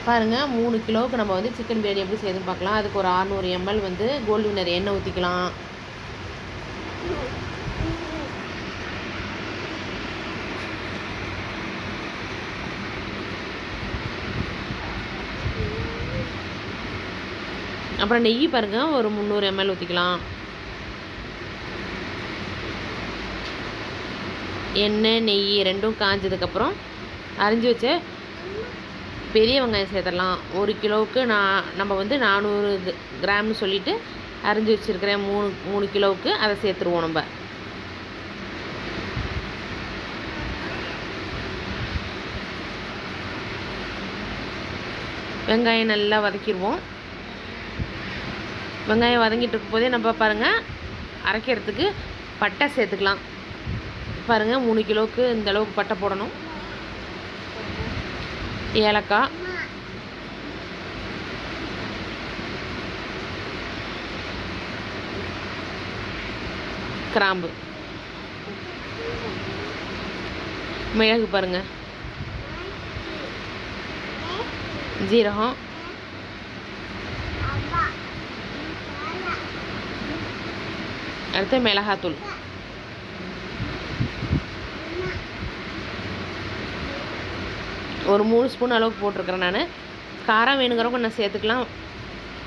பாருங்கள் 3 கிலோவுக்கு நம்ம வந்து சிக்கன் பிரியாணி எப்படி செய்யுதுன்னு பார்க்கலாம். அதுக்கு ஒரு 600 ml வந்து கோல்டு வினர் எண்ணெய் ஊற்றிக்கலாம். அப்புறம் நெய் பாருங்கள் ஒரு 300 ml ஊற்றிக்கலாம். எண்ணெய் நெய் ரெண்டும் காஞ்சதுக்கப்புறம் அரிஞ்சு வச்ச பெரிய வெங்காயம் சேர்த்துடலாம். 1 கிலோவுக்கு நம்ம வந்து 400 கிராம்னு சொல்லிவிட்டு அரிஞ்சு வச்சுருக்கிறேன். 3 கிலோவுக்கு அதை சேர்த்துருவோம். நம்ம வெங்காயம் நல்லா வதக்கிடுவோம். வெங்காயம் வதங்கிட்டு இருக்கும் போதே நம்ம பாருங்கள் அரைக்கிறதுக்கு பட்டை சேர்த்துக்கலாம். பாருங்கள் 3 கிலோவுக்கு இந்த அளவுக்கு பட்டை போடணும். ஏலக்காய், கிராம்பு, மிளகு பாருங்கள், ஜீரகம், அடுத்து மிளகாத்தூள், ஒரு 3 ஸ்பூன் அளவுக்கு போட்டிருக்கிறேன் நான். காரம் வேணுங்கிறவங்க நான் சேர்த்துக்கலாம்.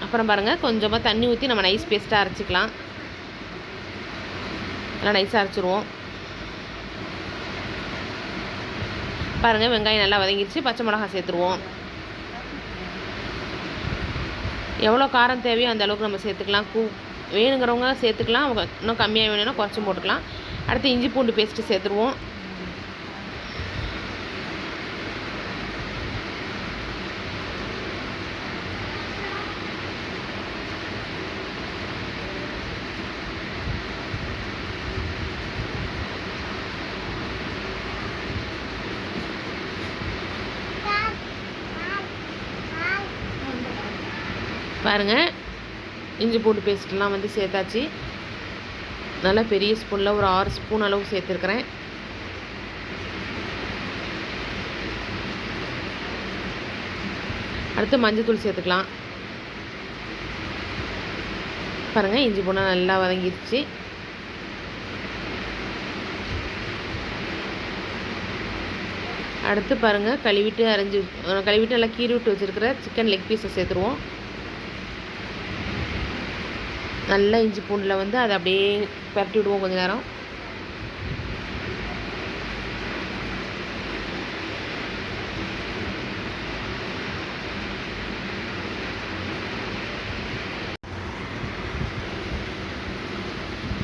அப்புறம் பாருங்கள் கொஞ்சமாக தண்ணி ஊற்றி நம்ம நைஸ் பேஸ்ட்டாக அரைச்சிக்கலாம். நல்லா நைஸாக அரைச்சிடுவோம். பாருங்கள் வெங்காயம் நல்லா வதங்கிடுச்சு. பச்சை மிளகாய் சேர்த்துருவோம். எவ்வளோ காரம் தேவையோ அந்த அளவுக்கு நம்ம சேர்த்துக்கலாம். வேணுங்கிறவங்க சேர்த்துக்கலாம். அவங்க இன்னும் கம்மியாக வேணும்னா குறைச்சும் போட்டுக்கலாம். அடுத்து இஞ்சி பூண்டு பேஸ்ட்டு சேர்த்துருவோம். பாருங்கள் இஞ்சி பூண்டு பேஸ்ட்லாம் வந்து சேர்த்தாச்சு. நல்லா பெரிய ஸ்பூனில் ஒரு 6 ஸ்பூன் அளவு சேர்த்துருக்குறேன். அடுத்து மஞ்சள்தூள் சேர்த்துக்கலாம். பாருங்கள் இஞ்சி பூண்டு நல்லா வதங்கிடுச்சு. அடுத்து பாருங்கள் கழுவிட்டு நல்லா கீறி விட்டு வச்சுருக்கிற சிக்கன் லெக் பீஸை சேர்த்துருவோம். நல்லா இஞ்சி பூண்டில் வந்து அதை அப்படியே பரட்டி விடுவோம் கொஞ்சம் நேரம்.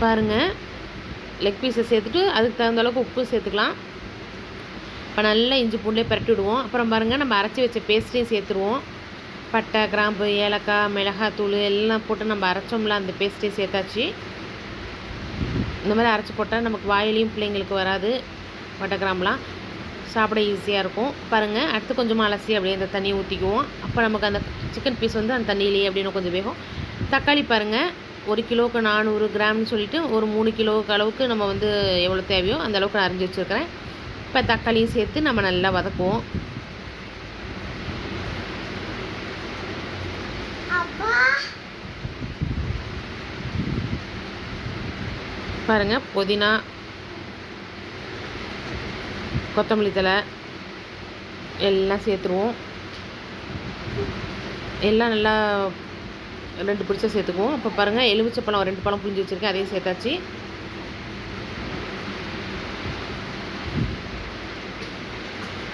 பாருங்கள் லெக் பீஸை சேர்த்துட்டு அதுக்கு தகுந்த அளவுக்கு உப்பு சேர்த்துக்கலாம். இப்போ நல்லா இஞ்சி பூண்டிலே பரட்டி விடுவோம். அப்புறம் பாருங்கள் நம்ம அரைச்சி வச்ச பேஸ்ட்டையும் சேர்த்துருவோம். பட்டை, கிராம்பு, ஏலக்காய், மிளகாத்தூள் எல்லாம் போட்டு நம்ம அரைச்சோம்ல அந்த பேஸ்ட்டையும் சேர்த்தாச்சு. இந்த மாதிரி அரைச்சி போட்டால் நமக்கு வாயிலையும் பிள்ளைங்களுக்கு வராது. பட்டை கிராம்புலாம் சாப்பிட ஈஸியாக இருக்கும். பாருங்கள் அடுத்து கொஞ்சமாக அலசி அப்படியே அந்த தண்ணியை ஊற்றிக்குவோம். அப்போ நமக்கு அந்த சிக்கன் பீஸ் வந்து அந்த தண்ணியிலேயே அப்படின்னு கொஞ்சம் வேகும். தக்காளி பாருங்கள் 1 கிலோவுக்கு 400 கிராம்னு சொல்லிவிட்டு ஒரு 3 கிலோவுக்கு அளவுக்கு நம்ம வந்து எவ்வளோ தேவையோ அந்த அளவுக்கு நான் அரிஞ்சு வச்சுருக்கிறேன். இப்போ தக்காளியும் சேர்த்து நம்ம நல்லா வதக்குவோம். பாருங்கள் புதினா, கொத்தமல்லி தழை எல்லாம் சேர்த்துருவோம். எல்லாம் நல்லா 2 பிடிச்சா சேர்த்துக்குவோம். அப்போ பாருங்கள் எலுமிச்சப்பழம் 2 பழம் புளிஞ்சு வச்சுருக்கேன், அதையும் சேர்த்தாச்சு.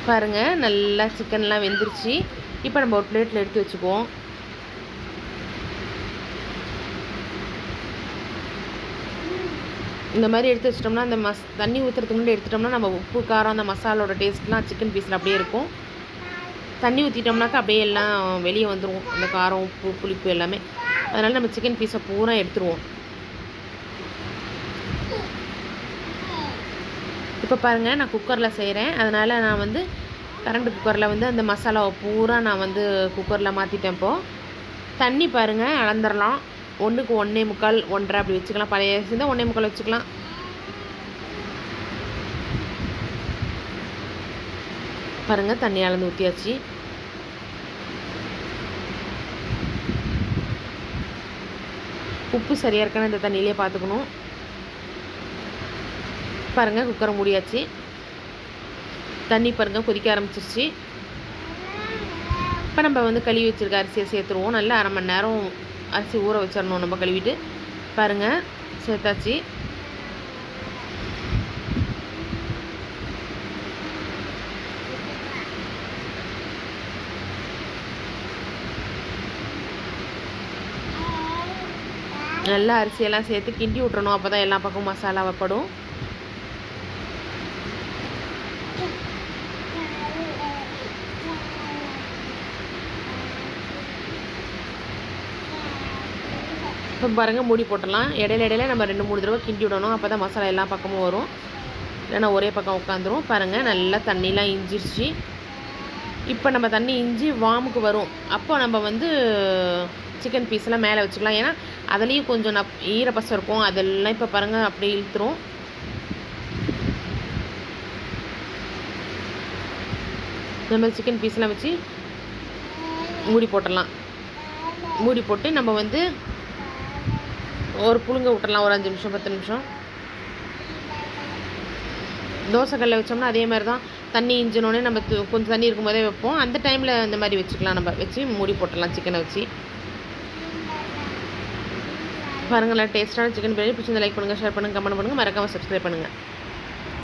பாருங்கள் நல்லா சிக்கன்லாம் வெந்துருச்சு. இப்போ நம்ம ஒரு பிளேட்டில் எடுத்து வச்சுக்குவோம். இந்த மாதிரி எடுத்து வச்சிட்டோம்னா அந்த தண்ணி ஊற்றுறதுக்கு முன்னாடி எடுத்துட்டோம்னா நம்ம உப்பு காரம் அந்த மசாலோட டேஸ்ட்லாம் சிக்கன் பீஸில் அப்படியே இருக்கும். தண்ணி ஊற்றிட்டோம்னாக்கா அப்படியே எல்லாம் வெளியே வந்துடும், அந்த காரம் உப்பு புளிப்பு எல்லாமே. அதனால் நம்ம சிக்கன் பீஸை பூரா எடுத்துருவோம். இப்போ பாருங்கள் நான் குக்கரில் செய்கிறேன். அதனால் நான் வந்து கரண்ட் குக்கரில் வந்து அந்த மசாலாவை பூரா நான் வந்து குக்கரில் மாற்றிட்டேன். இப்போது தண்ணி பாருங்கள் அளந்துடலாம். 1க்கு 1 1/4 1/2 அப்படி வச்சுக்கலாம். பழைய அரிசி இருந்தால் 1 1/4 வச்சுக்கலாம். பாருங்கள் தண்ணி அளந்து ஊற்றியாச்சு. உப்பு சரியாக இருக்கான்னு இந்த தண்ணியிலே பார்த்துக்கணும். பாருங்கள் குக்கரை மூடியாச்சு. தண்ணி பாருங்கள் கொதிக்க ஆரம்பிச்சிருச்சு. இப்போ நம்ம வந்து கழுவி வச்சுருக்க அரிசியை சேர்த்துருவோம். நல்லா அரை மணி நேரம் அரிசி ஊற வச்சிடணும். நம்ம கழுவிட்டு பாருங்கள் சேர்த்தாச்சு. நல்லா அரிசியெல்லாம் சேர்த்து கிண்டி விட்றணும். அப்போ தான் எல்லா பக்கமும் மசாலா வைப்படும். இப்போ பாருங்கள் மூடி போட்டுடலாம். இடையில நம்ம 2-3 தடவை கிண்டி விடணும். அப்போ தான் மசாலா எல்லா பக்கமும் வரும். இல்லைன்னா ஒரே பக்கம் உட்காந்துரும். பாருங்கள் நல்லா தண்ணிலாம் இஞ்சிருச்சு. இப்போ நம்ம தண்ணி இஞ்சி வாமுக்கு வரும். அப்போ நம்ம வந்து சிக்கன் பீஸ்லாம் மேலே வச்சுக்கலாம். ஏன்னா அதுலேயும் கொஞ்சம் ஈரப்பசம் இருக்கும். அதெல்லாம் இப்போ பாருங்கள் அப்படியே இழுத்துரும். நம்ம சிக்கன் பீஸ்லாம் வச்சு மூடி போட்டுடலாம். மூடி போட்டு நம்ம வந்து ஒரு புழுங்க விட்டுறலாம். ஒரு 5 நிமிஷம் 10 நிமிஷம். தோசைக்கல்ல வச்சோம்னா அதே மாதிரி தான் தண்ணி இஞ்சினோடனே நம்ம கொஞ்சம் தண்ணி இருக்கும் போதே வைப்போம். அந்த டைமில் இந்த மாதிரி வச்சுக்கலாம். நம்ம வச்சு மூடி போட்டுடலாம் சிக்கனை வச்சு. பாருங்கள் நல்லா டேஸ்ட்டான சிக்கன் பிரியாணி பிடிச்சிருந்தா லைக் பண்ணுங்கள், ஷேர் பண்ணுங்கள், கமெண்ட் பண்ணுங்கள், மறக்காமல் சப்ஸ்கிரைப் பண்ணுங்கள்.